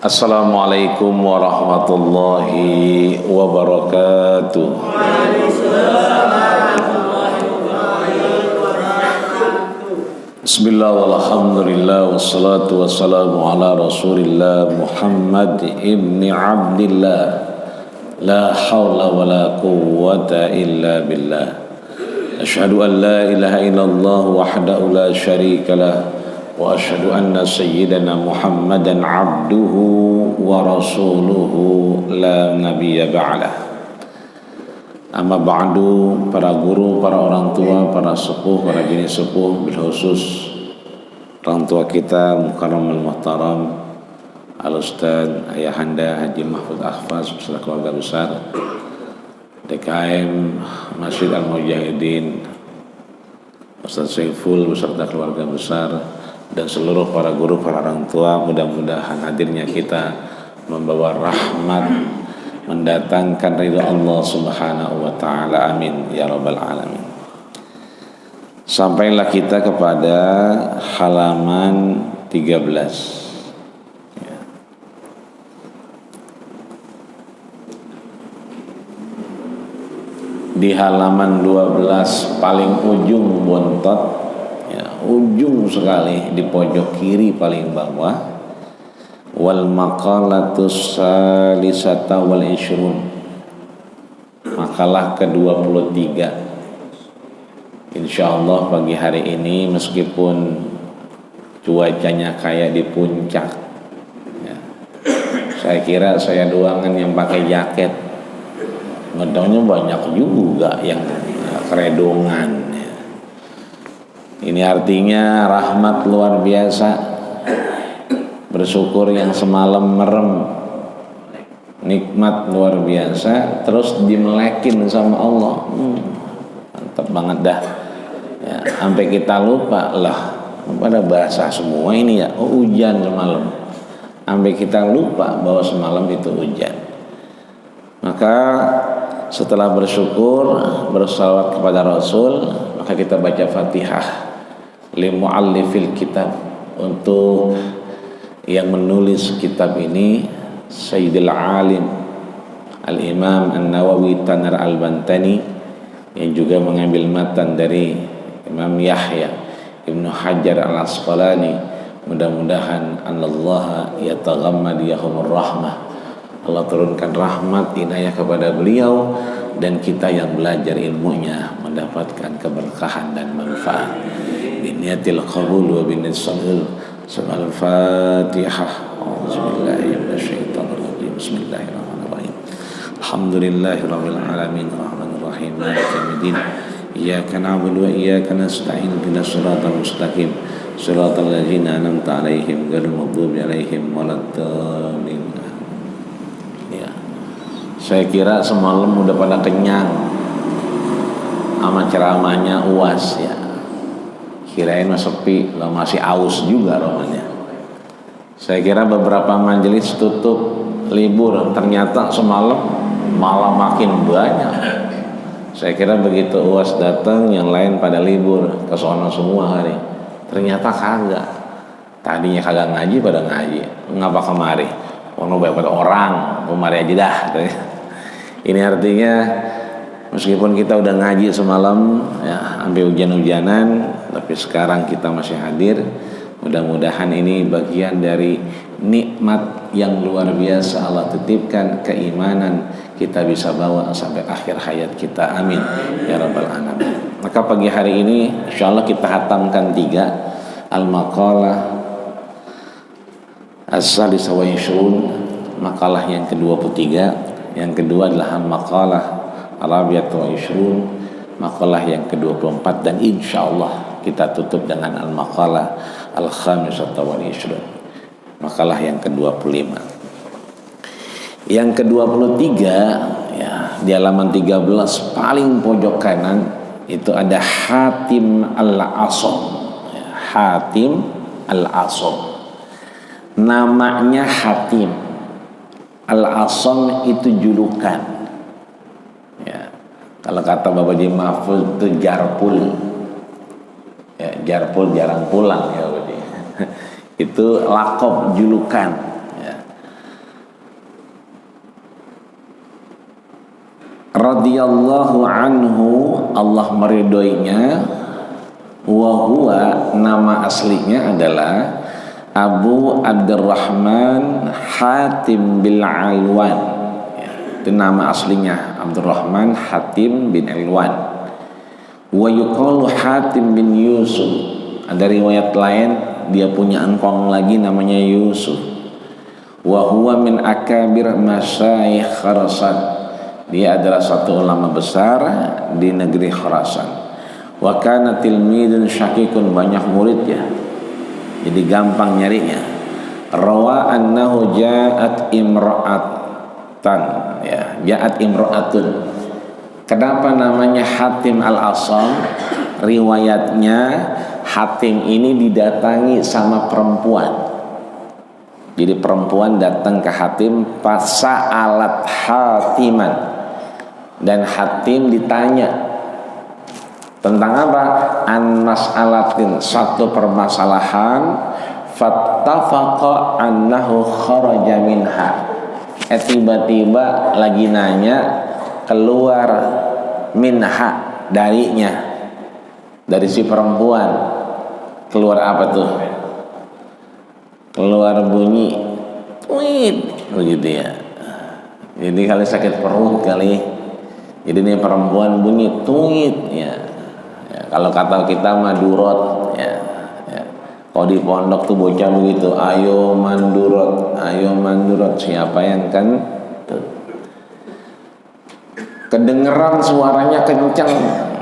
Assalamualaikum warahmatullahi wabarakatuh. Bismillah walhamdulillah wassalatu wassalamu ala rasulillah Muhammad ibni Abdillah. La hawla wa la quwwata illa billah. Asyhadu an la ilaha illallah wahdahu la syarika lah, wa asyhadu anna sayyidana Muhammadan abduhu wa rasuluhu la nabiyya ba'dah. Amma ba'du, para guru, para orang tua, para sepuh, para bini sepuh, bil khusus orang tua kita mukarramul muhtaram Al-Ustaz Ayahanda Haji Mahfud Ahfaz beserta keluarga besar DKM Masjid Al-Mujahidin Ustaz Saiful beserta keluarga besar dan seluruh para guru, para orang tua, mudah-mudahan hadirnya kita membawa rahmat, mendatangkan ridha Allah Subhanahu wa taala. Amin ya rabbal alamin. Sampailah kita kepada halaman 13. Di halaman 12 paling ujung bontot, ujung sekali di pojok kiri paling bawah, wal maqalatus salisata wal ishrun, makalah ke-23. Insyaallah pagi hari ini meskipun cuacanya kayak di puncak ya, saya kira saya doangan yang pakai jaket, ngedongnya banyak juga yang keredongan. Ini artinya rahmat luar biasa. Bersyukur yang semalam merem, nikmat luar biasa, terus dimelekin sama Allah. Mantap banget dah ya, sampai kita lupa lah, pada bahasa semua ini ya, hujan semalam, sampai kita lupa bahwa semalam itu hujan. Maka setelah bersyukur, bersalawat kepada Rasul, maka kita baca Fatihah li muallifil kitab, untuk yang menulis kitab ini Sayyidil Alim Al-Imam An-Nawawi Tanar Al-Bantani, yang juga mengambil matan dari Imam Yahya Ibnu Hajar Al-Asqalani. Mudah-mudahan Allah yataghammadiyahumur rahmah, Allah turunkan rahmat inayah kepada beliau, dan kita yang belajar ilmunya mendapatkan keberkahan dan manfaat. Biniyatil qabul wa binisalil Subhanal Fatihah. Auzubillahi minasyaitonir rajim. Bismillahirrahmanirrahim. Alhamdulillahirabbil alamin arrahmanir rahim maliki yaumiddin. Iyyaka na'budu wa iyyaka nasta'in ihdinas siratal mustaqim siratal ladzina an'amta 'alaihim ghairil maghdubi 'alaihim waladdallin. Ya. Saya kira semalam udah pada kenyang sama ceramahnya UAS ya. Kirain mah sepi, lo masih aus juga romanya. Saya kira beberapa majelis tutup libur, ternyata semalam malah makin banyak. Saya kira begitu UAS datang, yang lain pada libur ke sono semua hari. Ternyata kagak. Tadinya kagak ngaji, pada ngaji. Ngapa kemari? Ono banyak orang, kemari aja dah. Ini artinya meskipun kita udah ngaji semalam ya, sampai hujan-hujanan, tapi sekarang kita masih hadir. Mudah-mudahan ini bagian dari nikmat yang luar biasa Allah titipkan, keimanan kita bisa bawa sampai akhir hayat kita. Amin ya rabbal alamin. Maka pagi hari ini insyaallah kita hatamkan 3 al-maqalah as-salisah wa ishrun, makalah yang ke-23. Yang kedua adalah al-maqalah Al-Rabi'ah wa Ishrun, makalah yang ke-24, dan insyaallah kita tutup dengan al-maqalah Al-Khamisah wa Ishrun, makalah yang ke-25. Yang ke-23 ya, di halaman 13 paling pojok kanan itu ada Hatim Al-Asom ya, Hatim Al-Asom. Namanya Hatim. Al-Asom itu julukan. Kalau kata Bapak Haji Mahfud itu jarpul. Ya, jarpul jarang pulang ya Bapak. Itu lakop julukan ya. radhiyallahu anhu, Allah meridhoinya. Wa huwa, nama aslinya adalah Abu Abdurrahman Hatim bin Alwan. Itu nama aslinya, Abdurrahman Hatim bin Alwan. Wa yuqalu Hatim bin Yusuf. Ada riwayat lain dia punya engkong lagi namanya Yusuf. Wa huwa min akabir masyayikh Khurasan. Dia adalah satu ulama besar di negeri Khurasan. Wa kana tilmidun syakikun, banyak murid ya, jadi gampang nyarinya. Rawa annahu ja'at imra'atan, ya, ja'at imra'atun. Kenapa namanya Hatim al-Asam? Riwayatnya Hatim ini didatangi sama perempuan. Jadi perempuan datang ke Hatim, fasa'alat Hatiman, dan Hatim ditanya tentang apa? An mas'alatin, satu permasalahan. Fattafaqa annahu kharaja minha. Tiba-tiba lagi nanya, keluar minha, darinya, dari si perempuan. Keluar apa tuh? Keluar bunyi tuit, begitu ya. Jadi kali sakit perut kali. Jadi ini perempuan bunyi tuit ya. Kalau kata kita madurot ya, ya. Kalau di pondok tuh bocah begitu, ayo mandurot, siapa yang kan tuh. Kedengeran suaranya kencang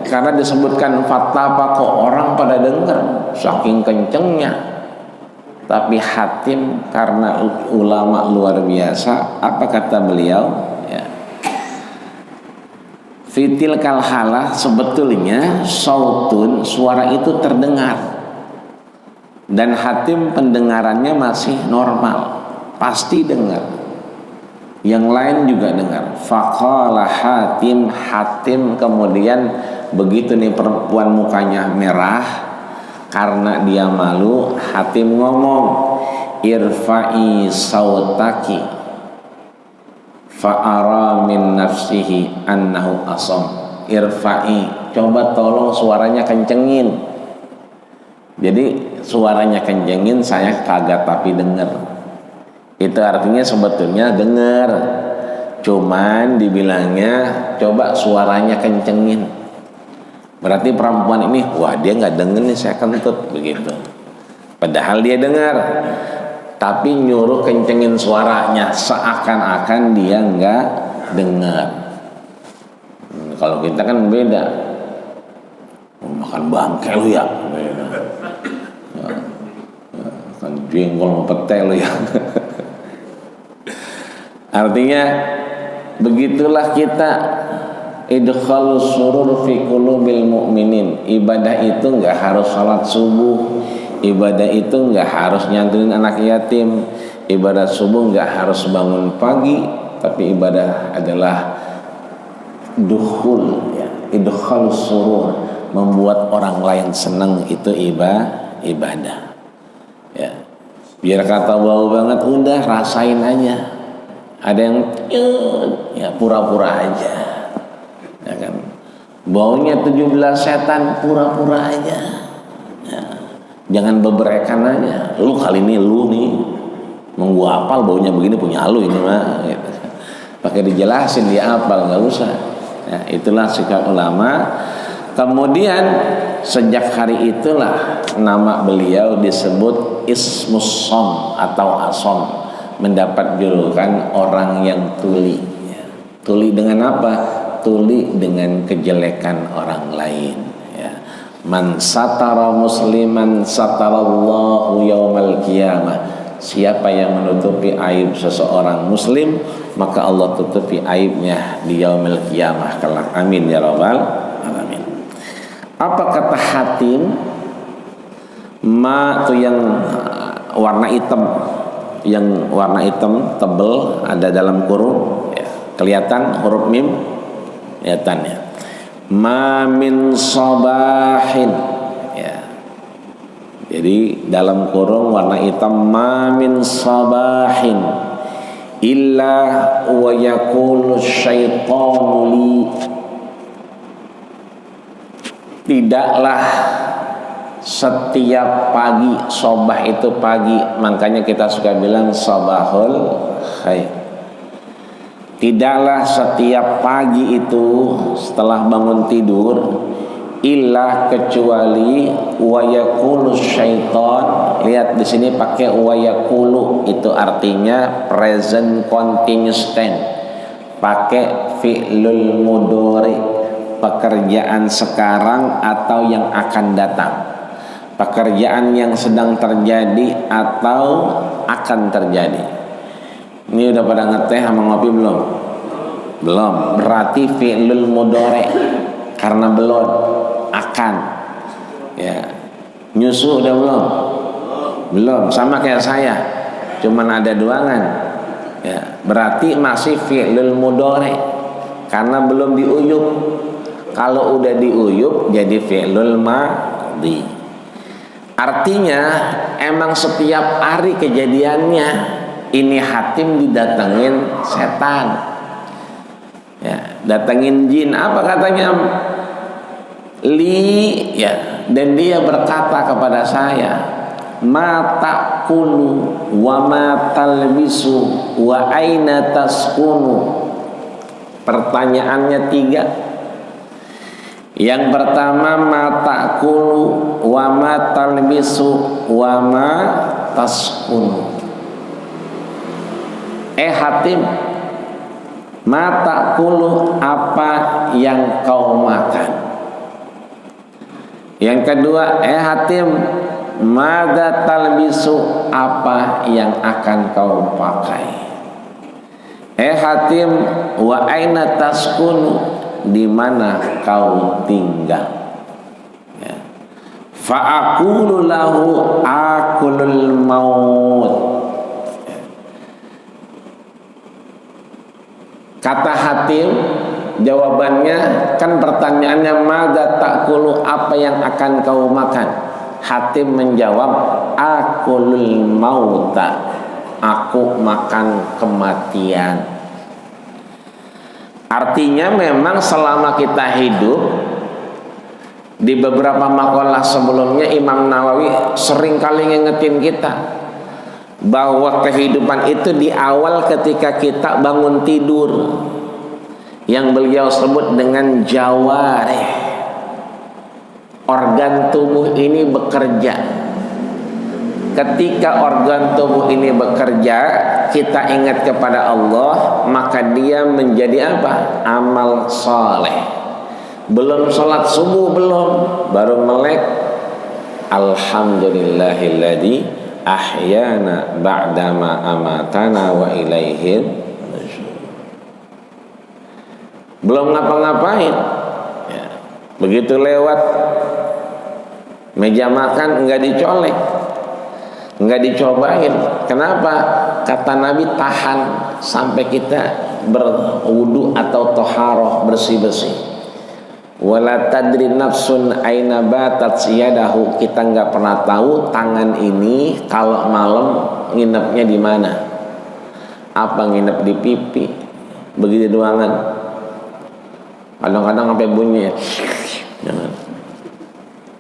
karena disebutkan fatapa, kok orang pada denger saking kencengnya. Tapi Hatim karena ulama luar biasa, apa kata beliau? Fitil kalhalah, sebetulnya sautun, suara itu terdengar, dan Hatim pendengarannya masih normal, pasti dengar. Yang lain juga dengar. Faqala Hatim, Hatim kemudian begitu nih perempuan mukanya merah karena dia malu, Hatim ngomong, irfa'i sautaki fa'ara min nafsihi annahu asam. Irfa'i, coba tolong suaranya kencengin. Jadi suaranya kencengin, saya kagak tapi denger. Itu artinya sebetulnya denger, cuman dibilangnya coba suaranya kencengin. Berarti perempuan ini, wah dia nggak denger nih saya kentut, begitu. Padahal dia dengar, tapi nyuruh kencengin suaranya, seakan-akan dia nggak dengar. Kalau kita kan beda, makan bangke lu ya, beda. Makan jengkol pete lu ya. Artinya begitulah kita, idkhalus surur fi qulubil mu'minin. Ibadah itu nggak harus salat subuh. Ibadah itu nggak harus nyantunin anak yatim. Ibadah subuh nggak harus bangun pagi. Tapi ibadah adalah dukhul, ya, idkhal surur, membuat orang lain senang, itu ibadah. Ya, biar kata bau banget, udah rasain aja. Ada yang ya pura-pura aja, ya kan. Baunya 17 setan, pura-pura aja. Ya. Jangan beberekan aja. Lu kali ini lu nih, mau gua apal baunya begini, punya lu ini mah. Gitu. Pakai dijelasin dia apal, nggak usah. Ya, itulah sikap ulama. Kemudian sejak hari itulah nama beliau disebut Ismus Som atau Asom, mendapat julukan orang yang tuli. Ya. Tuli dengan apa? Tuli dengan kejelekan orang lain. Man satara musliman satarallahu yaumal qiyamah. Siapa yang menutupi aib seseorang muslim, maka Allah tutupi aibnya di yaumil qiyamah kelak. Amin ya rabbal alamin. Apa kata Hatim? Ma itu yang warna hitam, yang warna hitam tebel ada dalam kurung, ya, kelihatan huruf mim, kelihatan ya. Ma min sabahin, ya. Jadi dalam kurung warna hitam, ma min sabahin illa wa yaqulu syaitanu li, tidaklah setiap pagi, sobah itu pagi, makanya kita suka bilang sabahul khair. Tidaklah setiap pagi itu setelah bangun tidur, illa kecuali wa yaqulu syaitan. Lihat di sini pakai wa yaqulu, itu artinya present continuous tense, pakai fi'lul mudhari, pekerjaan sekarang atau yang akan datang, pekerjaan yang sedang terjadi atau akan terjadi. Ini udah pada ngeteh sama ngopi belum? Belum. Berarti fi'lul mudhari, karena belum, akan. Ya. Nyusu udah belum? Belum. Sama kayak saya, cuman ada duangan. Ya. Berarti masih fi'lul mudhari, karena belum diuyup. Kalau udah diuyup jadi fi'lul madhi. Artinya emang setiap hari kejadiannya ini Hatim didatengin setan, ya, datengin jin. Apa katanya? Li, ya, dan dia berkata kepada saya, ma ta'kulu wa ma talbisu wa aina taskunu. Pertanyaannya 3. Yang pertama, ma ta'kulu wa ma talbisu wa ma taskunu. Hatim, ma ta'kulu, apa yang kau makan? Yang kedua, Hatim, madza talbisu, apa yang akan kau pakai? Hatim, wa aina taskunu, di mana kau tinggal? Ya. Fa aqulu lahu akulul maut. Kata Hatim, jawabannya kan pertanyaannya madza ta'kulu, apa yang akan kau makan? Hatim menjawab, akulul mauta, aku makan kematian. Artinya memang selama kita hidup, di beberapa makalah sebelumnya Imam Nawawi sering kali ngingetin kita bahwa kehidupan itu di awal ketika kita bangun tidur, yang beliau sebut dengan jawarih. Organ tubuh ini bekerja. Ketika organ tubuh ini bekerja, kita ingat kepada Allah, maka dia menjadi apa? Amal soleh. Belum sholat subuh, belum, baru melek alhamdulillahilladzi ahyana ba'dama amatana wa ilaihin nusyur. Belum ngapa-ngapain, ya. Begitu lewat meja makan enggak dicolek, enggak dicobain. Kenapa? Kata Nabi, tahan sampai kita berwudu atau toharoh, bersih-bersih. Wala tadri nafsun aina batat yadahu, kita nggak pernah tahu tangan ini kalau malam nginepnya di mana. Apa nginep di pipi? Begitu doangan. Kadang-kadang sampai bunyi. Jangan.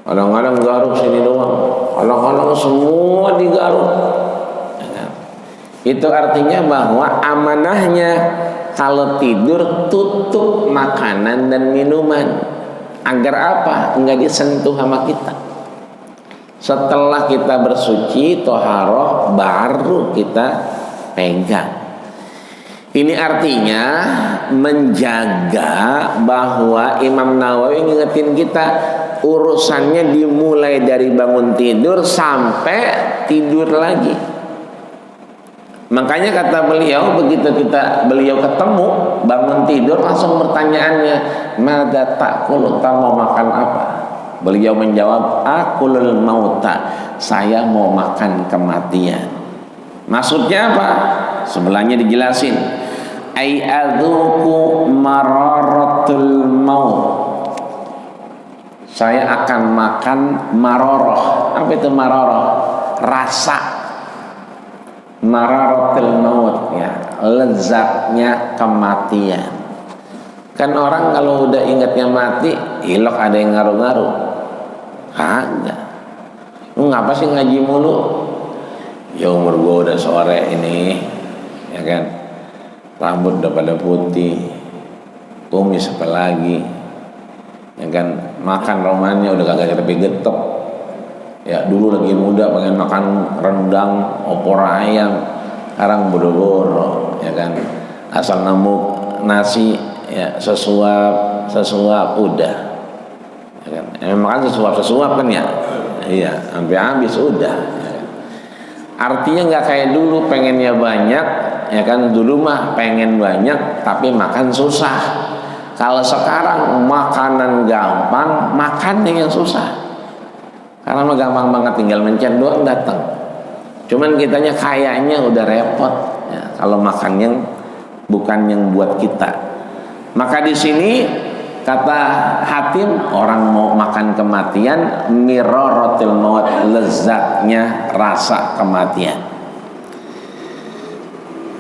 Kadang-kadang garuk sini doang. Kadang-kadang semua digaruk. Itu artinya bahwa amanahnya kalau tidur tutup makanan dan minuman. Agar apa? Enggak disentuh sama kita. Setelah kita bersuci, toharoh, baru kita pegang. Ini artinya menjaga bahwa Imam Nawawi ngingetin kita, urusannya dimulai dari bangun tidur sampai tidur lagi. Makanya kata beliau, begitu beliau ketemu bangun tidur, langsung pertanyaannya, madza ta'kulu, mau makan apa? Beliau menjawab, akulul mauta, saya mau makan kematian. Maksudnya apa? Sebelahnya dijelasin, ai adzuqu mararatul maut, saya akan makan maroroh. Apa itu maroroh? Rasa mararatul maut, ya, lezatnya kematian. Kan orang kalau udah ingatnya mati, hilok ada yang ngaruh-ngaruh. Kagak. Lu ngapa sih ngaji mulu? Ya umur gua udah sore ini, ya kan. Rambut udah pada putih, kumis apa lagi, ya kan. Makan romannya udah kagak lebih getep. Ya dulu lagi muda pengen makan rendang, opor ayam, sekarang boro-boro, ya kan. Asal nemu nasi, ya sesuap udah, ya kan. Makan sesuap kan ya, iya sampai habis udah, ya kan? Artinya nggak kayak dulu pengennya banyak, ya kan. Dulu mah pengen banyak tapi makan susah. Kalau sekarang makanan gampang, makannya yang susah. Karena mah gampang banget, tinggal mencet doang datang. Cuman kitanya kayaknya udah repot, ya, kalau makan yang bukan yang buat kita. Maka di sini kata Hatim, orang mau makan kematian, miraratil maut, lezatnya rasa kematian.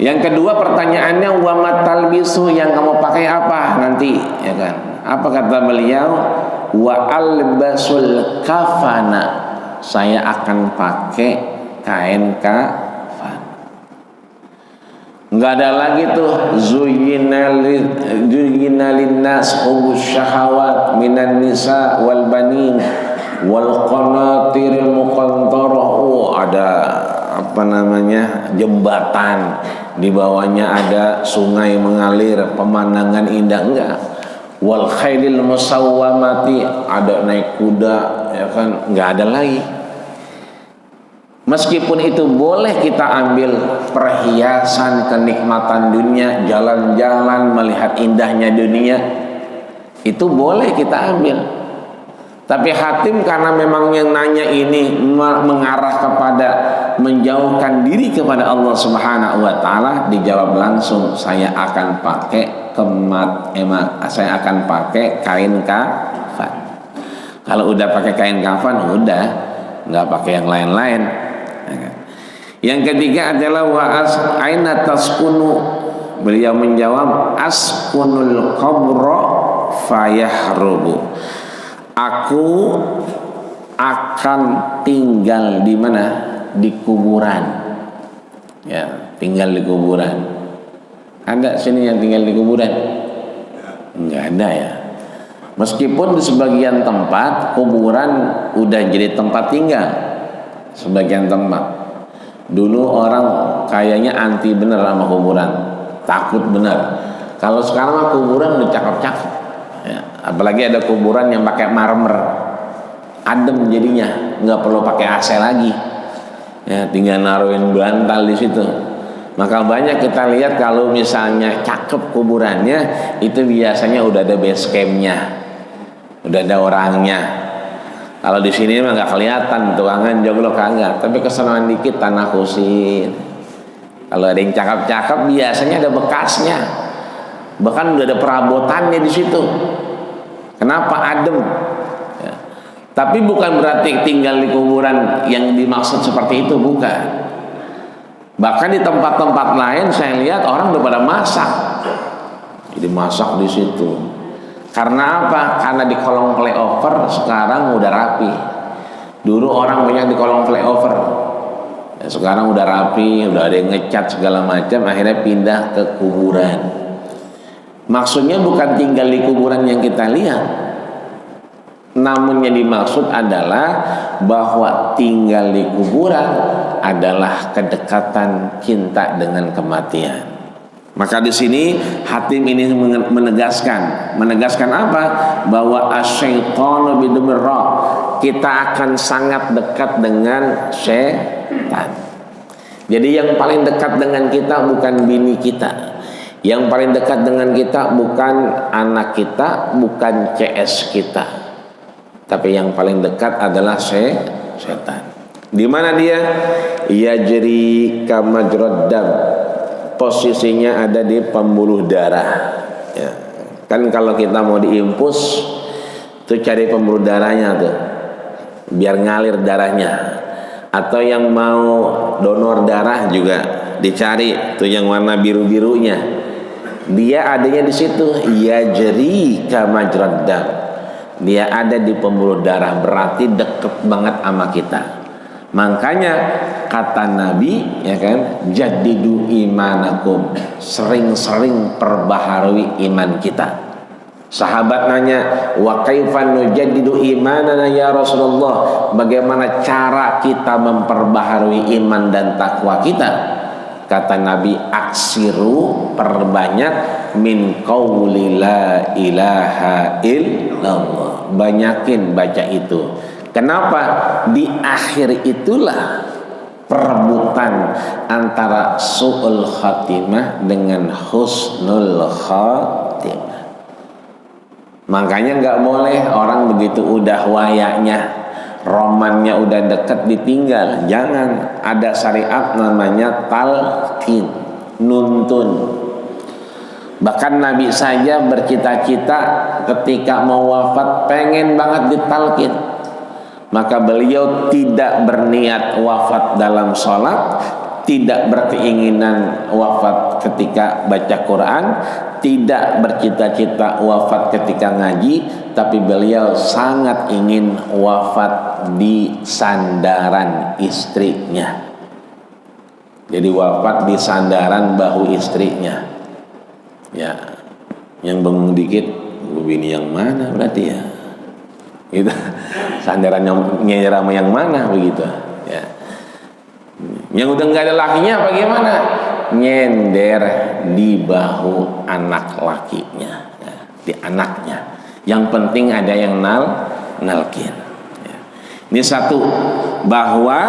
Yang kedua pertanyaannya, wa matalbisu, yang kamu pakai apa nanti, ya kan? Apa kata beliau? Wa albasul kafana, saya akan pakai kain kafan. Enggak ada lagi tuh zuyyina linnas hubus syahawat minan nisa wal banin wal qanatiril muqantarah. Oh, ada apa namanya, jembatan, di bawahnya ada sungai mengalir, pemandangan indah. Enggak. Wal khailil musawwamati, ada naik kuda, ya kan. Enggak ada lagi. Meskipun itu boleh kita ambil perhiasan, kenikmatan dunia, jalan-jalan melihat indahnya dunia, itu boleh kita ambil. Tapi Hatim karena memang yang nanya ini mengarah kepada menjauhkan diri kepada Allah Subhanahu wa taala, dijawab langsung, saya akan pakai saya akan pakai kain kafan. Kalau udah pakai kain kafan, udah nggak pakai yang lain-lain. Yang ketiga adalah aina taskunu. Beliau menjawab, askunul qabra fayahrubu. Aku akan tinggal di mana? Di kuburan. Ya, tinggal di kuburan. Ada sini yang tinggal di kuburan? Enggak ada ya. Meskipun di sebagian tempat kuburan udah jadi tempat tinggal, sebagian tempat. Dulu orang kayaknya anti bener sama kuburan, takut bener. Kalau sekarang mah kuburan udah cakep-cakep, ya, apalagi ada kuburan yang pakai marmer, adem jadinya, nggak perlu pakai AC lagi, ya, tinggal naruhin bantal di situ. Maka banyak kita lihat kalau misalnya cakep kuburannya, itu biasanya udah ada base campnya, udah ada orangnya. Kalau di sini mah nggak kelihatan, tuangan joglo kagak, tapi kesenangan dikit tanah kusir. Kalau ada yang cakep-cakep biasanya ada bekasnya, bahkan udah ada perabotannya di situ. Kenapa? Adem. Ya. Tapi bukan berarti tinggal di kuburan yang dimaksud seperti itu, bukan. Bahkan di tempat-tempat lain saya lihat orang udah pada masak, jadi masak di situ. Karena apa? Karena di kolong flyover sekarang udah rapi. Dulu orang banyak di kolong flyover, ya, sekarang udah rapi, udah ada yang ngecat segala macam. Akhirnya pindah ke kuburan. Maksudnya bukan tinggal di kuburan yang kita lihat, namun yang dimaksud adalah bahwa tinggal di kuburan adalah kedekatan cinta dengan kematian. Maka di sini Hatim ini menegaskan apa? Bahwa asyaitonu bidumir-ra, kita akan sangat dekat dengan setan. Jadi yang paling dekat dengan kita bukan bini kita, yang paling dekat dengan kita bukan anak kita, bukan CS kita, tapi yang paling dekat adalah setan. Di mana dia? Yajri kamajrad dam, posisinya ada di pembuluh darah, ya. Kan kalau kita mau diinfus tuh cari pembuluh darahnya tuh, biar ngalir darahnya. Atau yang mau donor darah juga dicari tuh yang warna biru-birunya. Dia adanya di situ, yajri kama majraddam. Dia ada di pembuluh darah, berarti deket banget sama kita. Makanya kata Nabi, ya kan, jadidu imanakum, sering-sering perbaharui iman kita. Sahabat nanya, wa kaifan nujaddidu imanana ya Rasulullah? Bagaimana cara kita memperbaharui iman dan takwa kita? Kata Nabi, aksiru, perbanyak, min qauli la ilaha illallah. Banyakin baca itu. Kenapa? Di akhir itulah perebutan antara su'ul khatimah dengan husnul khatimah. Makanya nggak boleh orang begitu udah wayanya, romannya udah deket ditinggal. Jangan. Ada syariat namanya talqin, nuntun. Bahkan Nabi saja bercita-cita ketika mau wafat pengen banget ditalqin. Maka beliau tidak berniat wafat dalam sholat, tidak berkeinginan wafat ketika baca Quran, tidak bercita-cita wafat ketika ngaji, tapi beliau sangat ingin wafat di sandaran istrinya. Jadi wafat di sandaran bahu istrinya. Ya, yang bengong dikit, bini yang mana berarti ya? Gitu. Sandaran nyender sama yang mana begitu? Ya. Yang udah nggak ada lakinya bagaimana? Nyender di bahu anak lakinya, ya, di anaknya. Yang penting ada yang nalkin. Ya. Ini satu, bahwa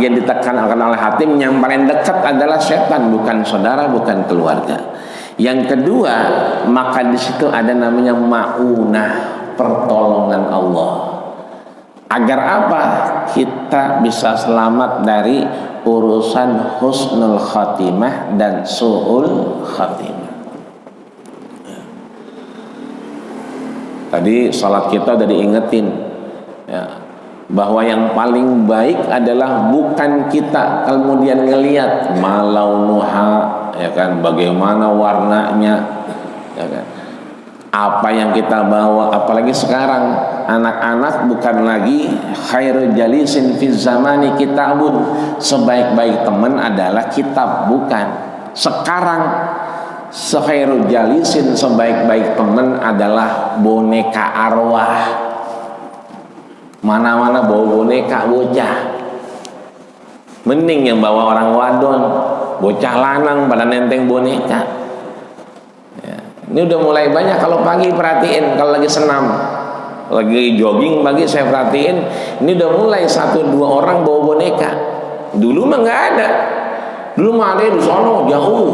yang ditekankan oleh hatim yang paling dekat adalah setan, bukan saudara, bukan keluarga. Yang kedua, maka di situ ada namanya ma'unah, pertolongan Allah. Agar apa? Kita bisa selamat dari urusan husnul khatimah dan su'ul khatimah. Tadi salat kita udah diingetin, ya, bahwa yang paling baik adalah bukan kita kemudian ngelihat malaunuha, ya kan, bagaimana warnanya, ya kan, apa yang kita bawa. Apalagi sekarang anak-anak bukan lagi khairu jalisin fi zamani kitabun, sebaik-baik teman adalah kitab, bukan. Sekarang sekhairu jalisin, sebaik-baik teman adalah boneka arwah. Mana-mana bawa boneka bocah. Mending yang bawa orang wadon, bocah lanang pada nenteng boneka. Ya, ini udah mulai banyak. Kalau pagi perhatiin, kalau lagi senam, lagi jogging pagi saya perhatiin, ini udah mulai 1-2 orang bawa boneka. Dulu mah nggak ada. Dulu mah ada di sono jauh.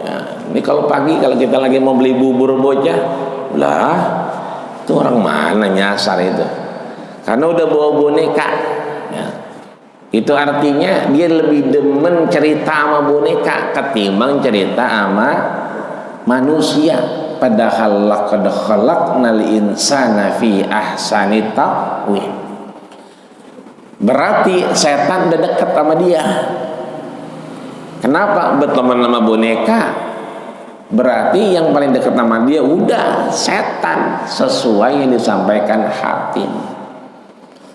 Ya, ini kalau pagi kalau kita lagi mau beli bubur bocah, lah itu orang mana nyasar itu? Karena udah bawa boneka. Ya. Itu artinya dia lebih demen cerita sama boneka ketimbang cerita sama manusia. Padahal laqad khalaqnal insana fi ahsani taqwim. Berarti setan udah dekat sama dia. Kenapa berteman sama boneka? Berarti yang paling dekat sama dia udah setan, sesuai yang disampaikan hatim.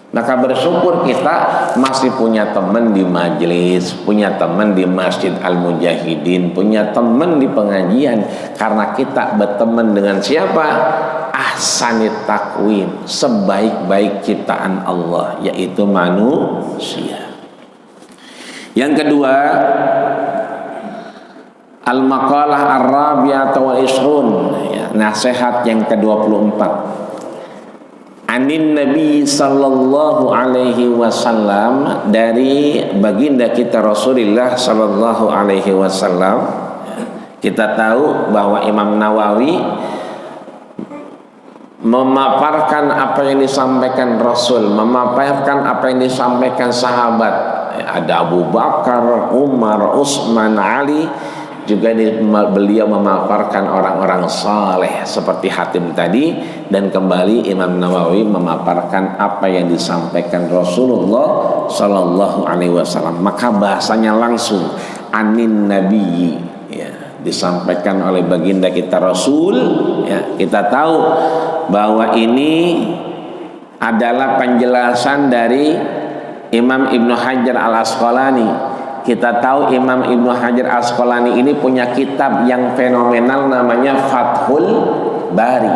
Maka bersyukur kita masih punya teman di majelis, punya teman di Masjid Al-Mujahidin, punya teman di pengajian. Karena kita berteman dengan siapa? Ahsanit takwim, sebaik-baik ciptaan Allah, yaitu manusia. Yang kedua, al-maqalah ar-rabi'ah wal ishrun, ya, nasihat yang ke-24. Anin Nabi sallallahu alaihi wasallam, dari baginda kita Rasulullah sallallahu alaihi wasallam. Kita tahu bahwa Imam Nawawi memaparkan apa yang disampaikan Rasul, memaparkan apa yang disampaikan sahabat. Ada Abu Bakar, Umar, Utsman, Ali, juga beliau memaparkan orang-orang saleh seperti Hatim tadi, dan kembali Imam Nawawi memaparkan apa yang disampaikan Rasulullah Sallallahu Alaihi Wasallam. Maka bahasanya langsung anin nabiyyi, ya, disampaikan oleh baginda kita Rasul. Ya, kita tahu bahwa ini adalah penjelasan dari Imam Ibnu Hajar Al Asqalani. Kita tahu Imam Ibnu Hajar Asqalani ini punya kitab yang fenomenal namanya Fathul Bari.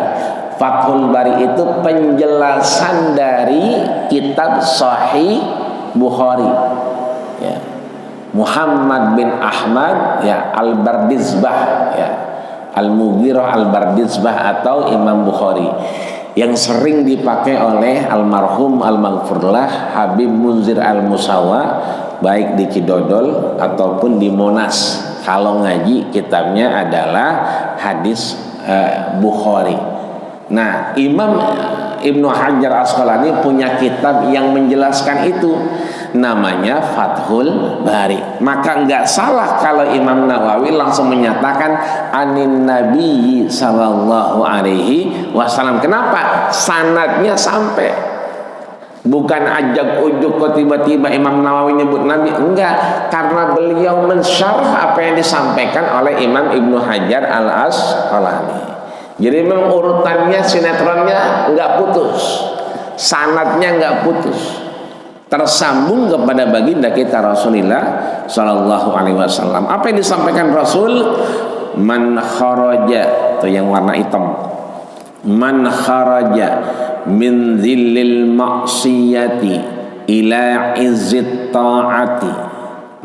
Fathul Bari itu penjelasan dari kitab Sahih Bukhari. Ya. Muhammad bin Ahmad ya Al-Bardizbah, ya, Al-Mughirah Al-Bardizbah atau Imam Bukhari, yang sering dipakai oleh almarhum al-maghfurlah Habib Munzir Al-Musawa, baik di Cidodol ataupun di Monas. Kalau ngaji kitabnya adalah hadis Bukhari. Nah, Imam Ibnu Hajar Asqalani punya kitab yang menjelaskan itu, namanya Fathul Bari. Maka nggak salah kalau Imam Nawawi langsung menyatakan anin Nabi sallallahu alaihi wasallam. Kenapa? Sanadnya sampai. Bukan ajak ujuk kok tiba-tiba Imam Nawawi nyebut Nabi, enggak, karena beliau mensyarah apa yang disampaikan oleh Imam Ibnu Hajar Al Asqalani. Jadi memang urutannya, sinetronnya enggak putus, sanadnya enggak putus, tersambung kepada baginda kita Rasulullah Sallallahu Alaihi Wasallam. Apa yang disampaikan Rasul? Man kharaja, itu yang warna hitam. Man kharaja min dhillil maksiyati ila izzit ta'ati.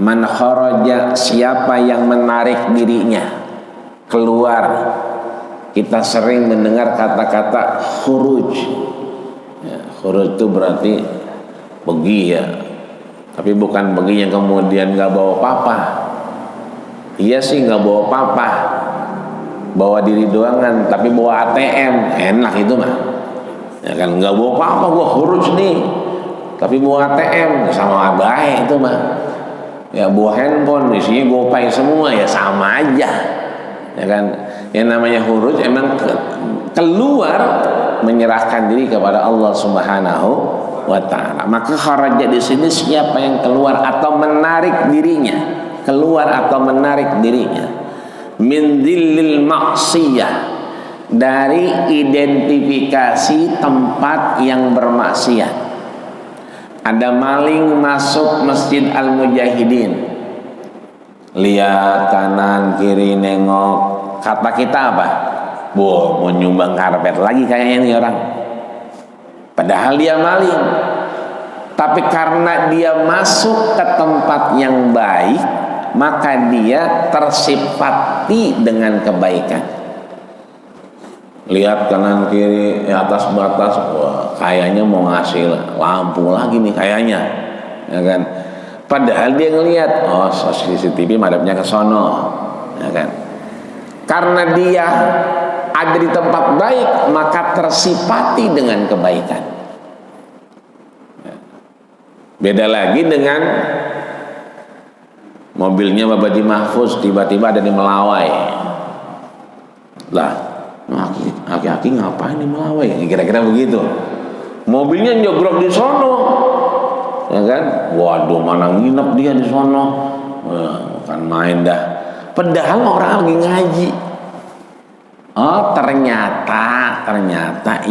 Man kharaja, siapa yang menarik dirinya keluar. Kita sering mendengar kata-kata khuruj, ya, khuruj itu berarti pergi, ya, tapi bukan pergi yang kemudian gak bawa apa-apa. Iya sih gak bawa apa-apa, bawa diri doangan, tapi bawa ATM enak itu mah, ya kan, nggak bawa apa-apa, gua khuruj nih tapi bawa ATM sama baik itu mah. Ya, bawa handphone isinya GoPay semua, ya sama aja, ya kan. Yang namanya khuruj emang keluar, menyerahkan diri kepada Allah Subhanahu wa Ta'ala. Maka kharaja di sini siapa yang keluar atau menarik dirinya, keluar atau menarik dirinya min dhillil maksiyah, dari identifikasi tempat yang bermaksiat. Ada maling masuk Masjid Al-Mujahidin, lihat kanan kiri nengok, kata kita apa? Mau nyumbang karpet lagi kayaknya nih orang, padahal dia maling. Tapi karena dia masuk ke tempat yang baik, maka dia tersifati dengan kebaikan. Lihat kanan kiri, atas batas, wah, kayaknya mau ngasih lampu lagi nih kayaknya, ya kan. Padahal dia ngelihat, oh CCTV madepnya ke sono, ya kan. Karena dia ada di tempat baik, maka tersifati dengan kebaikan. Beda lagi dengan mobilnya Bapak Haji Mahfuz tiba-tiba ada di Melawai. Lah, aki-aki ngapain di Melawai? Kira-kira begitu. Mobilnya nyogrok di sono, ya kan? Waduh, mana nginep dia di sono? Bukan main dah. Padahal orang lagi ngaji. Oh, ternyata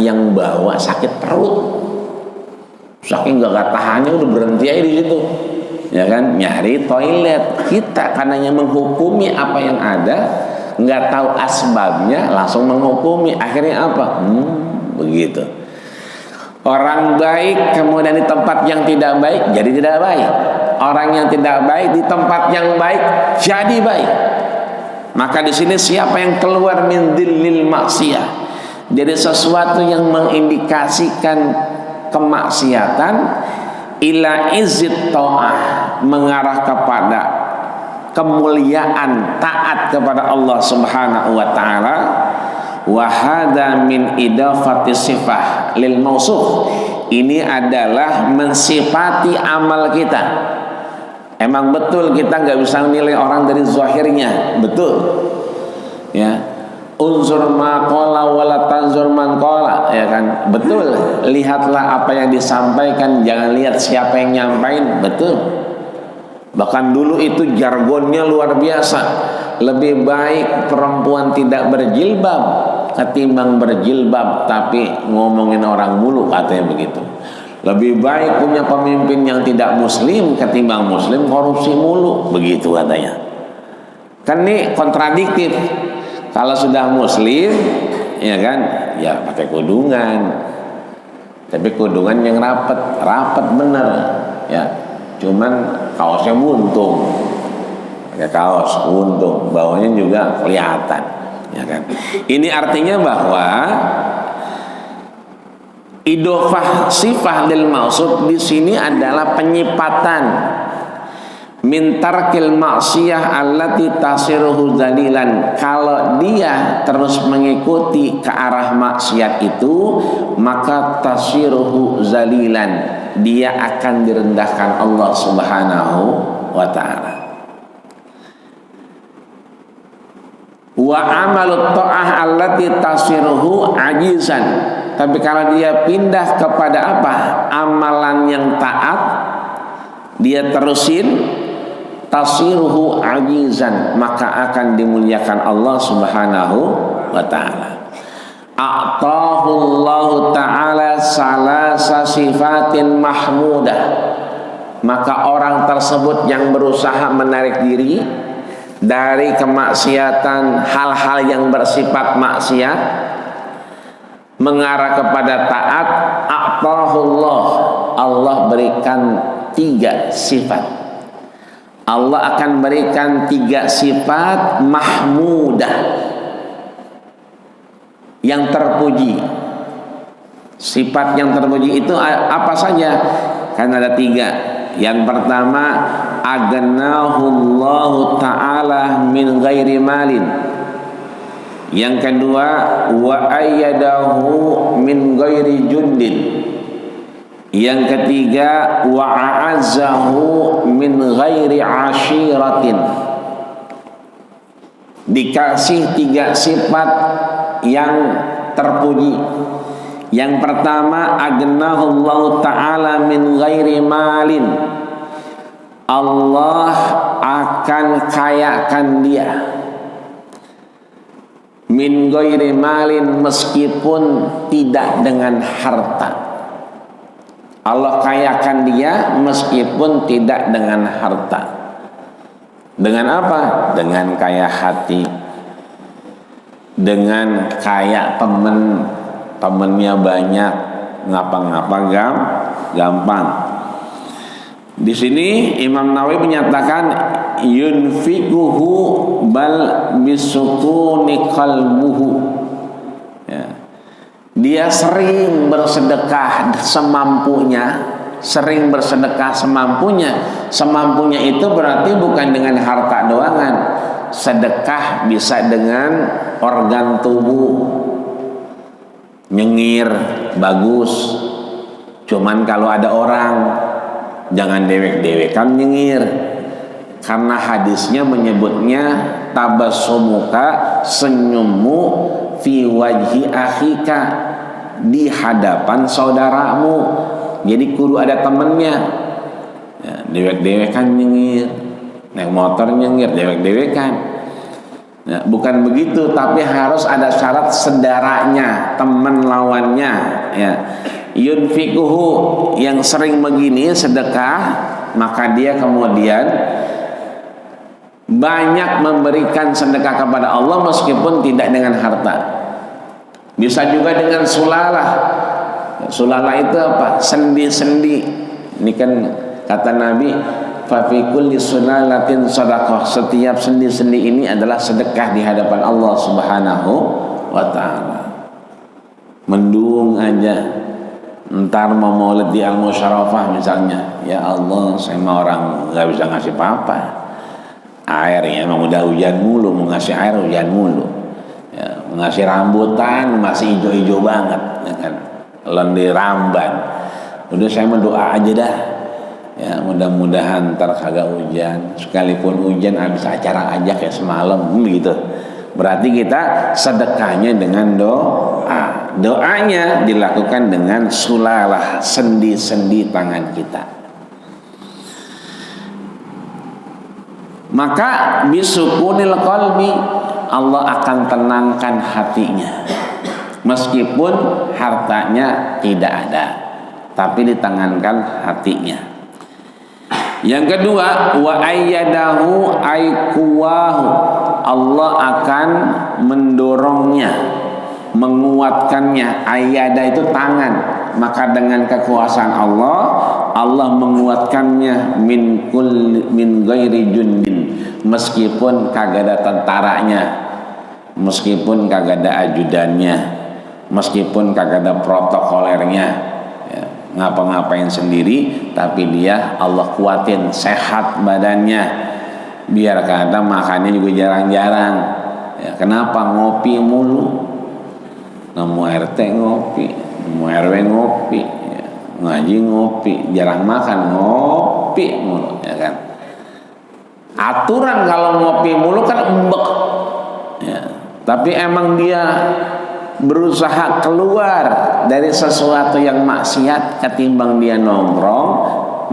yang bawa sakit perut. Saking gak tahannya udah berhenti aja di situ, ya kan, nyari toilet. Kita karenanya menghukumi apa yang ada, nggak tahu asbabnya, langsung menghukumi. Akhirnya apa? Begitu. Orang baik kemudian di tempat yang tidak baik jadi tidak baik. Orang yang tidak baik di tempat yang baik jadi baik. Maka di sini siapa yang keluar min dhillil maksiyah, jadi sesuatu yang mengindikasikan kemaksiatan, ila izzit ta'ah, mengarah kepada kemuliaan taat kepada Allah Subhanahu wa taala. Wa hadza min idafati sifah lil mausuf, ini adalah mensifati amal kita. Emang betul kita nggak bisa menilai orang dari zahirnya, betul. Ya, unzur ma qala wala tanzur man qala, ya kan? Betul. Lihatlah apa yang disampaikan, jangan lihat siapa yang nyampain, betul. Bahkan dulu itu jargonnya luar biasa. Lebih baik perempuan tidak berjilbab ketimbang berjilbab tapi ngomongin orang mulu, katanya begitu. Lebih baik punya pemimpin yang tidak muslim ketimbang muslim korupsi mulu, begitu katanya. Kan ini kontradiktif. Kalau sudah muslim, ya kan, ya pakai kudungan. Tapi kudungan yang rapat bener, ya. Cuman kaosnya buntung, pakai kaos buntung, bawahnya juga kelihatan, ya kan. Ini artinya bahwa idofah sifah lil mausuf di sini adalah penyipatan min tarkil maksiyah allati tasiruhu dzalilan. Kalau dia terus mengikuti ke arah maksiat itu, maka tasiruhu dzalilan, dia akan direndahkan Allah Subhanahu wa taala. Wa amalut ta'ah allati tasiruhu ajizan. Tapi kalau dia pindah kepada apa? Amalan yang taat, dia terusin, tasiruhu ajizan, maka akan dimuliakan Allah Subhanahu wa taala. A'tahullahu ta'ala salasa sifatin mahmudah. Maka orang tersebut yang berusaha menarik diri dari kemaksiatan, hal-hal yang bersifat maksiat, mengarah kepada taat, a'tahullah, Allah berikan 3 sifat. Allah akan berikan 3 sifat mahmudah, yang terpuji. Sifat yang terpuji itu apa saja? Kan ada 3. Yang pertama, aghnahullahu ta'ala min ghairi malin. Yang kedua, wa ayyadahu min ghairi jundin. Yang ketiga, wa a'azzahu min ghairi ashiratin. Dikasih 3 sifat yang terpuji. Yang pertama, aghnahullahu ta'ala min ghairi malin. Allah akan kayakan dia min ghairi malin, meskipun tidak dengan harta. Allah kayakan dia meskipun tidak dengan harta. Dengan apa? Dengan kaya hati, dengan kaya temennya banyak, ngapa-ngapa gampang. Di sini Imam Nawawi menyatakan yunfikuhu bal bisukuni qalbuhu. Ya. Dia sering bersedekah semampunya, sering bersedekah semampunya. Semampunya itu berarti bukan dengan harta doangan. Sedekah bisa dengan organ tubuh. Nyengir bagus. Cuman kalau ada orang, jangan dewek-dewekan nyengir. Karena hadisnya menyebutnya tabassumuka, senyummu fi wajhi akhika, di hadapan saudaramu. Jadi kudu ada temennya. Ya, dewek-dewekan nyengir, naik motor nyengir, dewek-dewekan. Ya, bukan begitu, tapi harus ada syarat saudaranya, teman lawannya. Ya. Yunfikuhu, yang sering begini sedekah, maka dia kemudian banyak memberikan sedekah kepada Allah meskipun tidak dengan harta. Bisa juga dengan sulalah. Sulalah itu apa? Sendi-sendi. Ini kan kata Nabi, fa fi kulli sulalatin shadaqah. Setiap sendi-sendi ini adalah sedekah di hadapan Allah Subhanahu wa taala. Mendung aja, ntar mau maulid di Al-Musyarafah misalnya, ya Allah, saya mah orang nggak bisa ngasih apa-apa. Air ya, emang udah hujan mulu, mau ngasih air hujan mulu. Ya, ngasih rambutan masih hijau-hijau banget, ya kan? Lendir ramban. Udah saya mendoa aja dah. Ya, mudah-mudahan ntar kagak hujan. Sekalipun hujan habis acara ajak ya semalam gitu. Berarti kita sedekahnya dengan doa. Doanya dilakukan dengan sulalah, sendi-sendi tangan kita. Maka bisukunil qalbi, Allah akan tenangkan hatinya. Meskipun hartanya tidak ada, tapi ditenangkan hatinya. Yang kedua, wa ayyadahu aikuwahu, Allah akan mendorongnya, menguatkannya. Ayyada itu tangan, maka dengan kekuasaan Allah, Allah menguatkannya min ghairi jundin, meskipun kagak ada tentaranya, meskipun kagak ada ajudannya, meskipun kagak ada protokolernya, ya, ngapa-ngapain sendiri, tapi dia Allah kuatin, sehat badannya, biar kata makannya juga jarang-jarang. Ya, kenapa ngopi mulu? Nemu RT ngopi, nemu RW ngopi, ya, ngaji ngopi, jarang makan ngopi mulu, ya kan? Aturan kalau ngopi mulu kan embek, ya. Tapi emang dia berusaha keluar dari sesuatu yang maksiat, ketimbang dia nongkrong,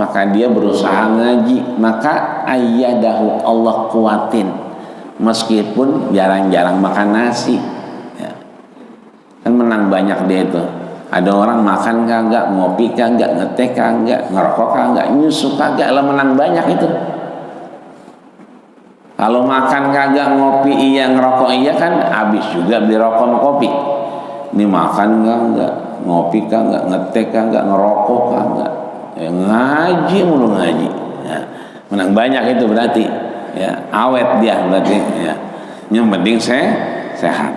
maka dia berusaha ngaji, maka ayyadahu, Allah kuatin, meskipun jarang-jarang makan nasi, ya. Kan menang banyak dia itu. Ada orang makan kagak, ngopi kagak, ngeteh kagak, ngerokok kagak, nyusu kagak, lah menang banyak itu. Kalau makan kagak, ngopi iya, ngerokok iya, kan habis juga beli rokok sama kopi. Ini makan kagak, ngopi kagak, ngeteh kagak, ngerokok kagak, ya, ngaji mulu ngaji, ya. Menang banyak itu berarti, ya, awet dia berarti, ya. Yang penting sehat.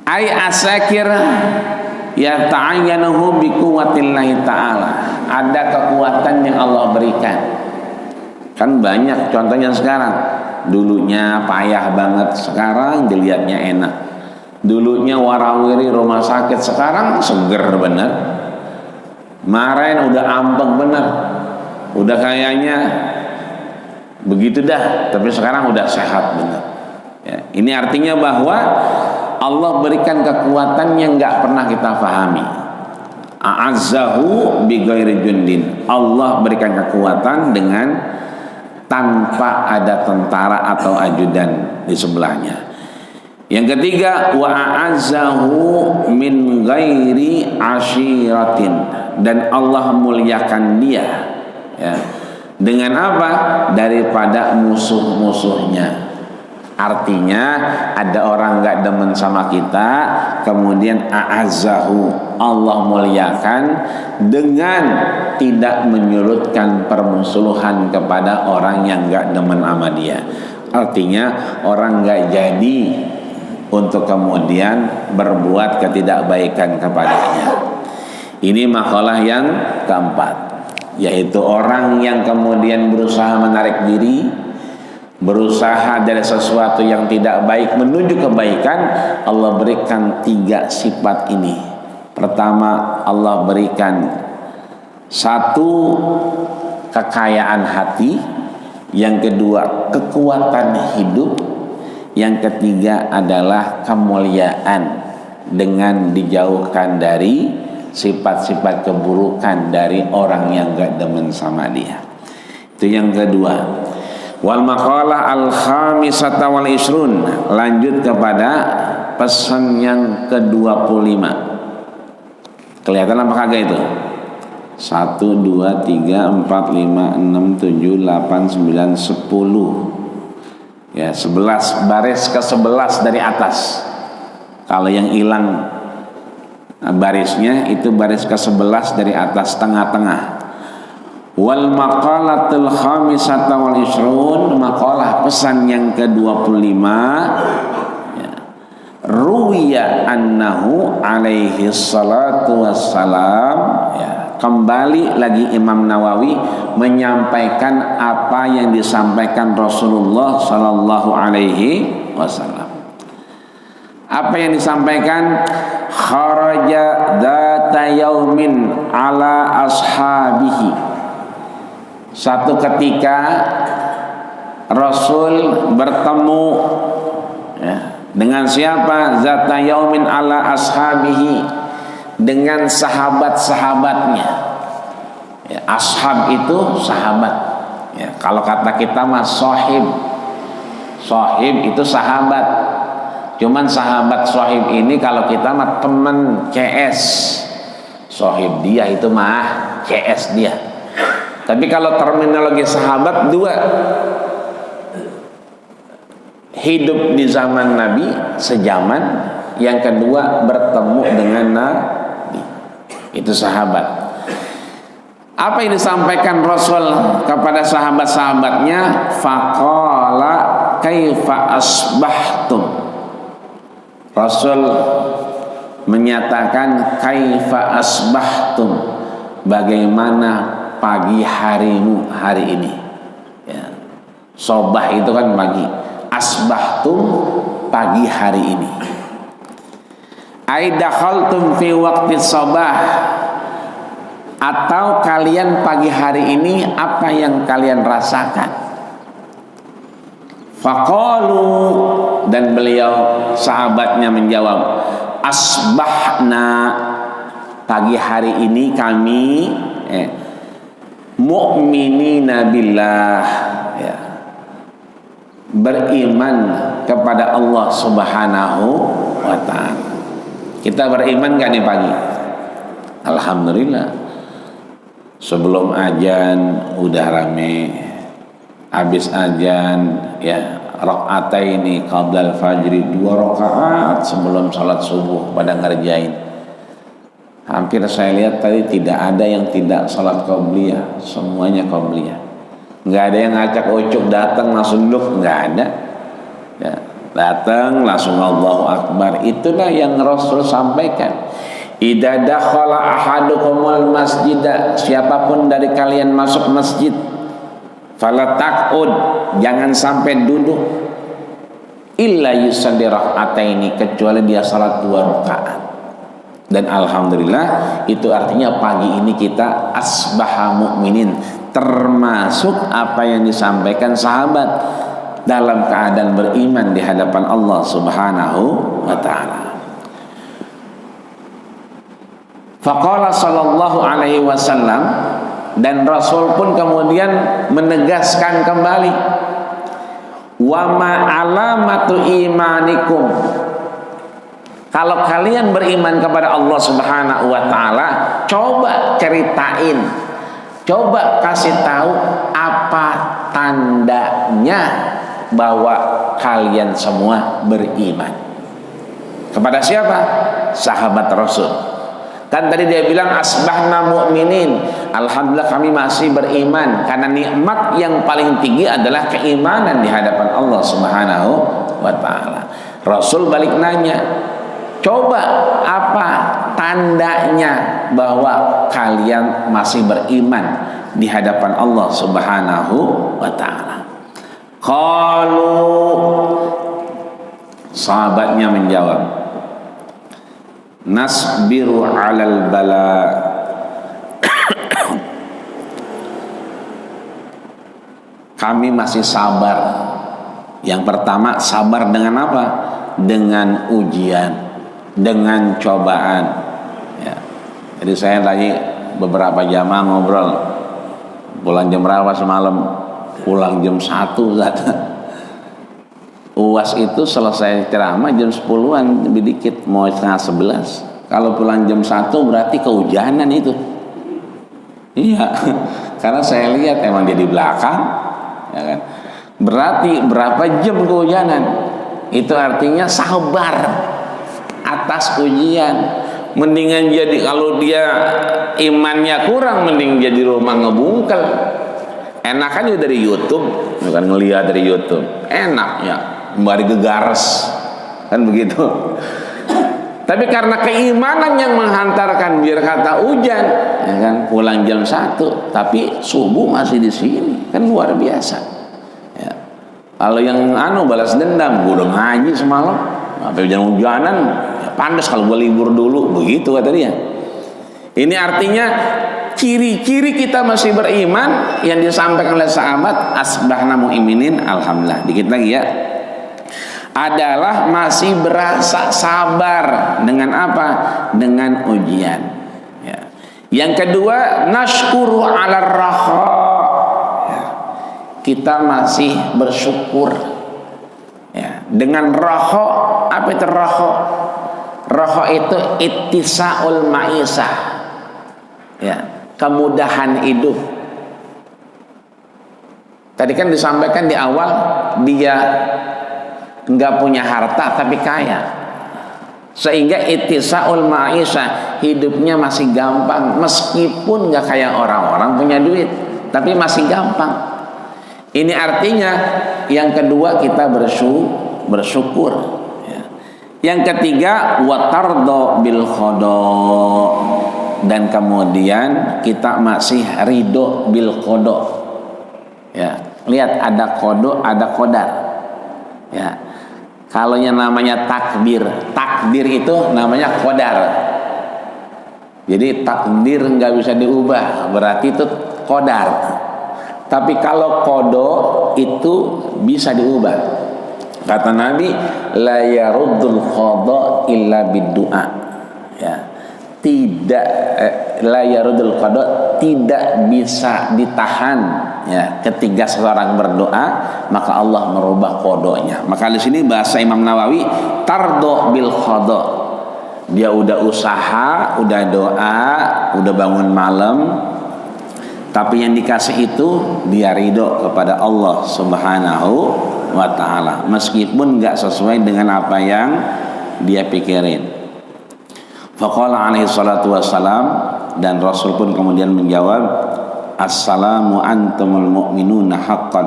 Ai asakir ya ta'ayyanahu bi quwwatillahi ta'ala, ada kekuatan yang Allah berikan. Kan banyak contohnya sekarang. Dulunya payah banget, sekarang dilihatnya enak. Dulunya warawiri rumah sakit, sekarang seger bener. Kemarin udah ambek bener, udah kayaknya begitu dah, tapi sekarang udah sehat bener, ya. Ini artinya bahwa Allah berikan kekuatan yang gak pernah kita pahami. A'azzahu bi ghairi jundin, Allah berikan kekuatan dengan tanpa ada tentara atau ajudan di sebelahnya. Yang ketiga, wa a'azzahu min ghairi ashiratin, dan Allah muliakan dia, ya, dengan apa? Daripada musuh-musuhnya. Artinya ada orang gak demen sama kita, kemudian a'azzahu, Allah muliakan dengan tidak menyurutkan permusuhan kepada orang yang gak demen sama dia. Artinya orang gak jadi untuk kemudian berbuat ketidakbaikan kepadanya. Ini makalah yang keempat, yaitu orang yang kemudian berusaha menarik diri, berusaha dari sesuatu yang tidak baik menuju kebaikan. Allah berikan 3 sifat ini. Pertama, Allah berikan 1, kekayaan hati. Yang kedua, kekuatan hidup. Yang ketiga adalah kemuliaan dengan dijauhkan dari sifat-sifat keburukan dari orang yang gak demen sama dia. Itu yang kedua. Wal maqalah al-khamisata wal isrun, lanjut kepada pesan yang ke-25. Kelihatan apa kagak itu? 1, 2, 3, 4, 5, 6, 7, 8, 9, 10. Ya, 11, baris ke-11 dari atas. Kalau yang hilang barisnya itu baris ke-11 dari atas, tengah-tengah. Wal maqalatul khamisata wal isrun, maqalah pesan yang ke-25, ya. Ruwiya annahu alaihi salatu wassalam, ya. Kembali lagi Imam Nawawi menyampaikan apa yang disampaikan Rasulullah sallallahu alaihi wasallam. Apa yang disampaikan? Kharaja dzata yaumin ala ashabihi, Satu ketika Rasul bertemu ya, dengan siapa? Zata yaumin ala ashabihi, dengan sahabat-sahabatnya. Ya, ashab itu sahabat. Ya, kalau kata kita mas sohib, sohib itu sahabat. Cuman sahabat sohib ini kalau kita mah teman CS, sohib dia itu mah CS dia. Tapi kalau terminologi sahabat dua, hidup di zaman Nabi sejaman, yang kedua bertemu dengan Nabi, itu sahabat. Apa yang disampaikan Rasul kepada sahabat-sahabatnya? Faqala kaifa asbahtum. Rasul menyatakan kaifa asbahtum, bagaimana pagi harimu hari ini. Ya. Sobah itu kan pagi, asbahtum pagi hari ini. Aidakhaltum fi waqti sobah, atau kalian pagi hari ini apa yang kalian rasakan? Faqalu, dan beliau sahabatnya menjawab, asbahna, pagi hari ini kami mu'minina billah, ya, beriman kepada Allah Subhanahu wa ta'ala. Kita beriman gak nih pagi? Alhamdulillah. Sebelum azan udah rame, habis azan ya rakaataini qablal fajri, 2 rakaat sebelum salat subuh pada ngerjain. Hampir saya lihat tadi tidak ada yang tidak salat qabliyah, semuanya qabliyah. Nggak ada yang ngajak ucuk datang langsung duduk, nggak ada. Ya, datang langsung Allahu Akbar. Itulah yang Rasul sampaikan. Idza dakhala ahadukumul masjida, siapapun dari kalian masuk masjid, fala taqud, jangan sampai duduk, illa yusalli raka'ataini, kecuali dia salat 2 rakaat. Dan alhamdulillah itu artinya pagi ini kita asbaha mu'minin, termasuk apa yang disampaikan sahabat, dalam keadaan beriman di hadapan Allah Subhanahu wa ta'ala. Faqala sallallahu alaihi wasallam, dan Rasul pun kemudian menegaskan kembali, wa ma alamatu imanikum, kalau kalian beriman kepada Allah Subhanahu wa ta'ala, coba ceritain, coba kasih tahu apa tandanya bahwa kalian semua beriman. Kepada siapa? Sahabat Rasul. Kan tadi dia bilang asbahna mu'minin, alhamdulillah kami masih beriman, karena nikmat yang paling tinggi adalah keimanan di hadapan Allah Subhanahu wa ta'ala. Rasul balik nanya, coba apa tandanya bahwa kalian masih beriman di hadapan Allah Subhanahu wa ta'ala? Qalu, sahabatnya menjawab, nasbiru alal bala, kami masih sabar. Yang pertama, sabar dengan apa? Dengan ujian, dengan cobaan ya. Jadi saya tadi beberapa jamaah ngobrol, pulang jam berapa semalam? Pulang jam 1 UAS itu selesai ceramah jam 10-an lebih dikit, mau setengah 11. Kalau pulang jam 1 berarti kehujanan itu. Iya, karena saya lihat emang dia di belakang, ya kan? Berarti berapa jam kehujanan? Itu artinya sabar atas ujian. Mendingan jadi, kalau dia imannya kurang, mending jadi rumah ngebungkel. Enakan juga dari YouTube, bukan ngelihat dari YouTube. Enak ya, kembali gegares, kan begitu. Tapi karena keimanan yang menghantarkan, biar kata hujan, ya kan, pulang jam 1, tapi subuh masih di sini, kan luar biasa. Ya. Kalau yang balas dendam, gue udah ngaji semalam, sampai hujan-hujanan, ya pantas kalau gue libur dulu, begitu kata dia. Ini artinya ciri-ciri kita masih beriman yang disampaikan oleh sahabat asbahna mu'minin, alhamdulillah. Dikit lagi ya. Adalah masih berasa sabar dengan apa? Dengan ujian. Ya. Yang kedua, nashkuru 'ala raha. Ya. Kita masih bersyukur. Ya. Dengan raha, apa itu raha? Raha itu ittisaul ma'isah. Ya, kemudahan hidup. Tadi kan disampaikan di awal dia enggak punya harta tapi kaya, sehingga ittisaul ma'isyah, hidupnya masih gampang meskipun enggak kayak orang-orang punya duit, tapi masih gampang. Ini artinya yang kedua kita bersyukur. Ya. Yang ketiga watardo bil khodo, dan kemudian kita masih ridho bil kodo. Ya, lihat ada kodo, ada kodar. Ya, kalau yang namanya takdir itu namanya kodar. Jadi takdir nggak bisa diubah, berarti itu kodar. Tapi kalau kodo itu bisa diubah. Kata Nabi, la yaruddul khodo illa biddu'a. Ya. Tidak la yarudul qada, tidak bisa ditahan ya ketika seseorang berdoa maka Allah merubah kodonya. Maka di sini bahasa Imam Nawawi tardo bil qada, dia udah usaha, udah doa, udah bangun malam, tapi yang dikasih itu dia ridho kepada Allah Subhanahu wa ta'ala meskipun nggak sesuai dengan apa yang dia pikirin. Faqala alaihi salatu wassalam, dan Rasul pun kemudian menjawab, assalamu antumul mu'minuna haqqan.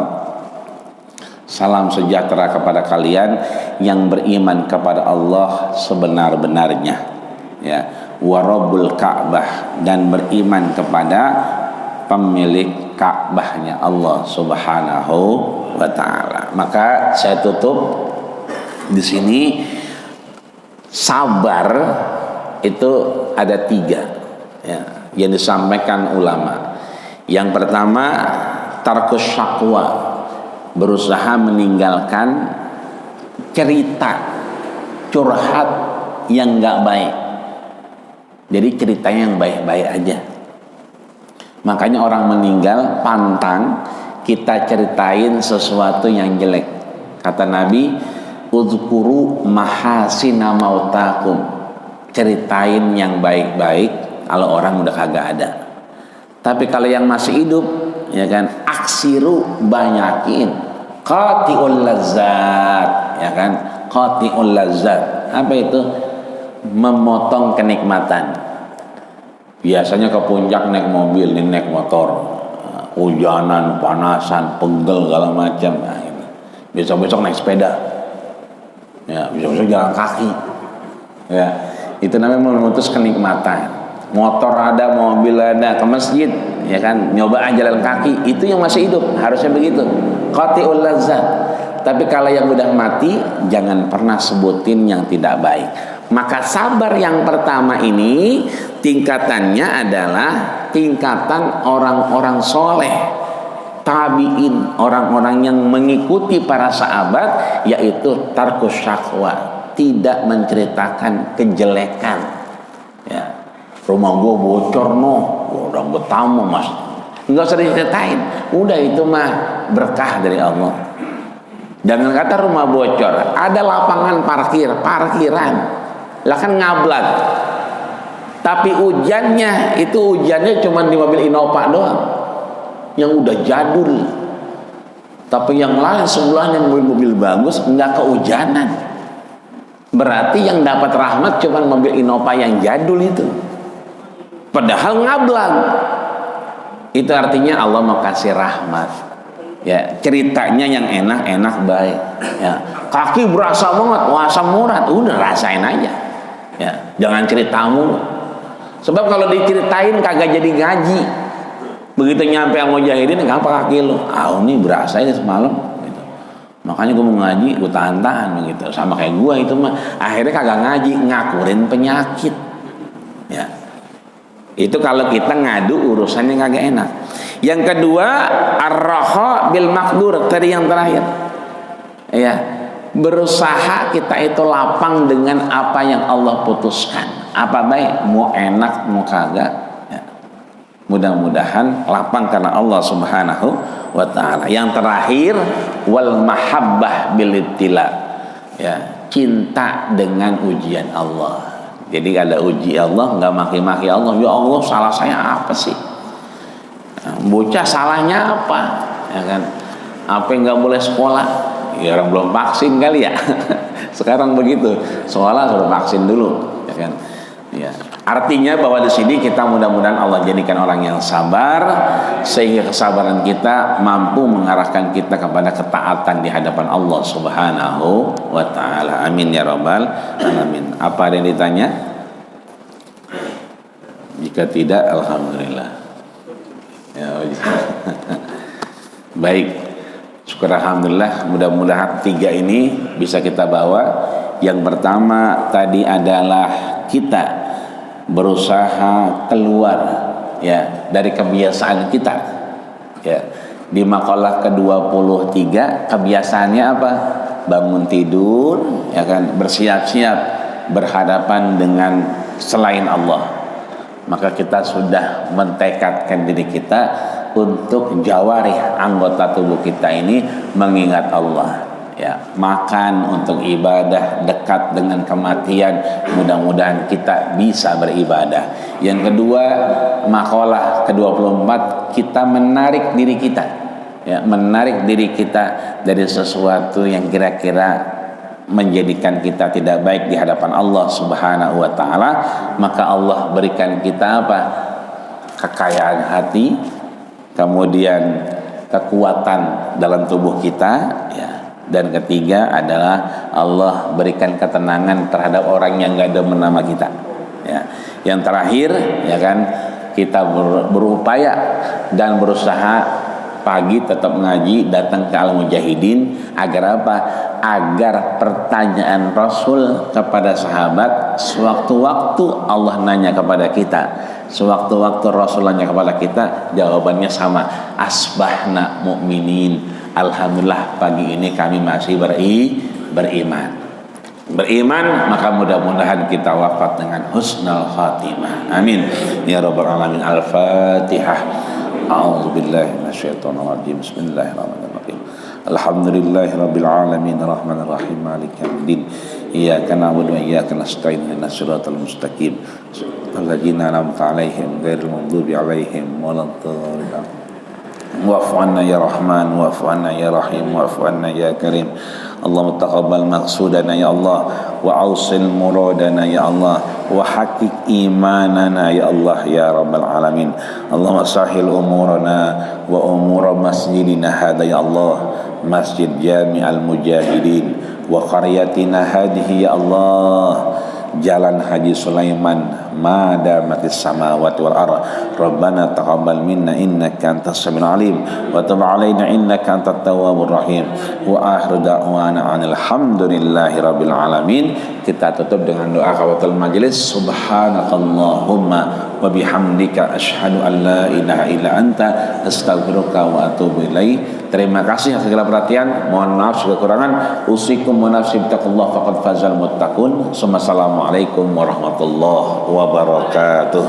Salam sejahtera kepada kalian yang beriman kepada Allah sebenar-benarnya. Ya, wa rabbul Ka'bah, dan beriman kepada pemilik Ka'bahnya Allah Subhanahu wa taala. Maka saya tutup di sini, sabar itu ada 3 ya, yang disampaikan ulama. Yang pertama tarkus syakwa, berusaha meninggalkan cerita curhat yang nggak baik. Jadi ceritanya yang baik-baik aja. Makanya orang meninggal pantang kita ceritain sesuatu yang jelek. Kata Nabi, uzkuru mahasina mautakum, ceritain yang baik-baik kalau orang udah kagak ada. Tapi kalau yang masih hidup, ya kan, aksiru, banyakin, qati'ul lazzat, ya kan, qati'ul lazzat. Apa itu? Memotong kenikmatan. Biasanya ke puncak naik mobil, ini naik motor, hujanan, panasan, pegel segala macam. Nah, gitu. Besok-besok naik sepeda, ya, besok-besok jalan kaki, ya. Itu namanya memutus kenikmatan. Motor ada, mobil ada, ke masjid, ya kan, nyoba jalan kaki, itu yang masih hidup, harusnya begitu. Qati'ul lazzat. Tapi kalau yang udah mati, jangan pernah sebutin yang tidak baik. Maka sabar yang pertama ini tingkatannya adalah tingkatan orang-orang soleh, tabi'in, orang-orang yang mengikuti para sahabat, yaitu tarkus syakwa, tidak menceritakan kejelekan. Ya, rumah gua bocor udah betama mas, nggak usah diceritain, udah itu mah berkah dari Allah. Jangan kata rumah bocor, ada lapangan parkiran, lah kan ngablak. Tapi hujannya cuma di mobil Innova doang, yang udah jadul. Tapi yang lain sebelahnya mobil-mobil bagus nggak kehujanan. Berarti yang dapat rahmat cuma mobil Innova yang jadul itu, padahal ngablak. Itu artinya Allah mau kasih rahmat. Ya, ceritanya yang enak-enak baik. Ya, kaki berasa banget, wah asam urat, udah rasain aja. Ya, jangan cerita mulu. Sebab kalau diceritain kagak jadi ngaji. Begitu nyampe sama Mujahidin, ngapa kaki lu? Ah, ini berasa aja semalam. Gitu. Makanya gue mau ngaji, gue tahan-tahan begitu. Sama kayak gue itu mah, akhirnya kagak ngaji, ngakurin penyakit. Ya, Itu kalau kita ngadu urusan yang agak enak. Yang kedua, ar-raha bil maqdur, tadi yang terakhir. Ya, berusaha kita itu lapang dengan apa yang Allah putuskan. Apa baik, mau enak mau kagak. Ya. Mudah-mudahan lapang karena Allah Subhanahu wa taala. Yang terakhir, wal mahabbah bil ibtila. Ya, cinta dengan ujian Allah. Jadi ada uji Allah, nggak maki-maki Allah. Ya Allah, salah saya apa sih? Bocah salahnya apa? Ya kan? Apa yang nggak boleh sekolah? Ya orang belum vaksin kali ya. Sekarang begitu, sekolah sudah vaksin dulu, ya kan? Ya. Artinya bahwa di sini kita mudah-mudahan Allah jadikan orang yang sabar, sehingga kesabaran kita mampu mengarahkan kita kepada ketaatan di hadapan Allah Subhanahu wa taala. Amin ya rabbal alamin. Apa ada yang ditanya? Jika tidak, alhamdulillah. Ya, baik. Syukur alhamdulillah, mudah-mudahan 3 ini bisa kita bawa. Yang pertama tadi adalah kita berusaha keluar ya dari kebiasaan kita. Ya. Di makalah ke-23 kebiasaannya apa? Bangun tidur, ya kan, bersiap-siap berhadapan dengan selain Allah. Maka kita sudah mentekadkan diri kita untuk jawarih anggota tubuh kita ini mengingat Allah. Ya, makan untuk ibadah, dekat dengan kematian, mudah-mudahan kita bisa beribadah. Yang kedua, makalah ke-24, kita menarik diri kita, ya, menarik diri kita dari sesuatu yang kira-kira menjadikan kita tidak baik di hadapan Allah Subhanahu wa taala. Maka Allah berikan kita apa? Kekayaan hati, kemudian kekuatan dalam tubuh kita, ya. Dan ketiga adalah Allah berikan ketenangan terhadap orang yang gak demen nama kita. Ya. Yang terakhir, ya kan, kita berupaya dan berusaha pagi tetap ngaji, datang ke Al-Mujahidin agar apa? Agar pertanyaan Rasul kepada sahabat sewaktu-waktu Allah nanya kepada kita, sewaktu-waktu Rasul nanya kepada kita, jawabannya sama, asbahna mu'minin. Alhamdulillah pagi ini kami masih beriman. Beriman, maka mudah-mudahan kita wafat dengan husnul khatimah. Amin ya rabbal alamin. Al-Fatihah. A'udzubillahi minasyaitonir rajim. Bismillahirrahmanirrahim. Alhamdulillahirabbil alamin arrahmanir rahim maliki yaumiddin. Iyyaka na'budu wa iyyaka nasta'in ihdinas siratal mustaqim. Alladzina an'amta 'alaihim ghairil maghdubi 'alaihim waladdallin. Wa'fu 'anna ya Rahman, wa'fu 'anna ya Rahim, wa'fu 'anna ya Karim. Allahumma taqabbal maqsudana ya Allah, wa awsil muradana ya Allah, wa haqiq imanana ya Allah ya Rabbal alamin. Allahumma sahil umurana wa umura masjidina hada ya Allah, Masjid Jami'al Mujahidin wa qaryatina hadhihi ya Allah, Jalan Haji Sulaiman, madamatis samawati wal ardh. Rabbana taqabbal minna innaka antas samiul alim wa tub alaina innaka antat tawwabur rahim. Wa akhiru da'wana alhamdulillahi rabbil alamin. Kita tutup dengan doa kafatul majlis. Subhanakallahumma wa bihamdika asyhadu an la ilaha illa anta astaghfiruka wa atubu ilaik. Terima kasih atas segala perhatian. Mohon maaf segala kekurangan. Usikum wa nafsi bittaqullah faqad fazal muttaqun. Assalamualaikum warahmatullahi wabarakatuh.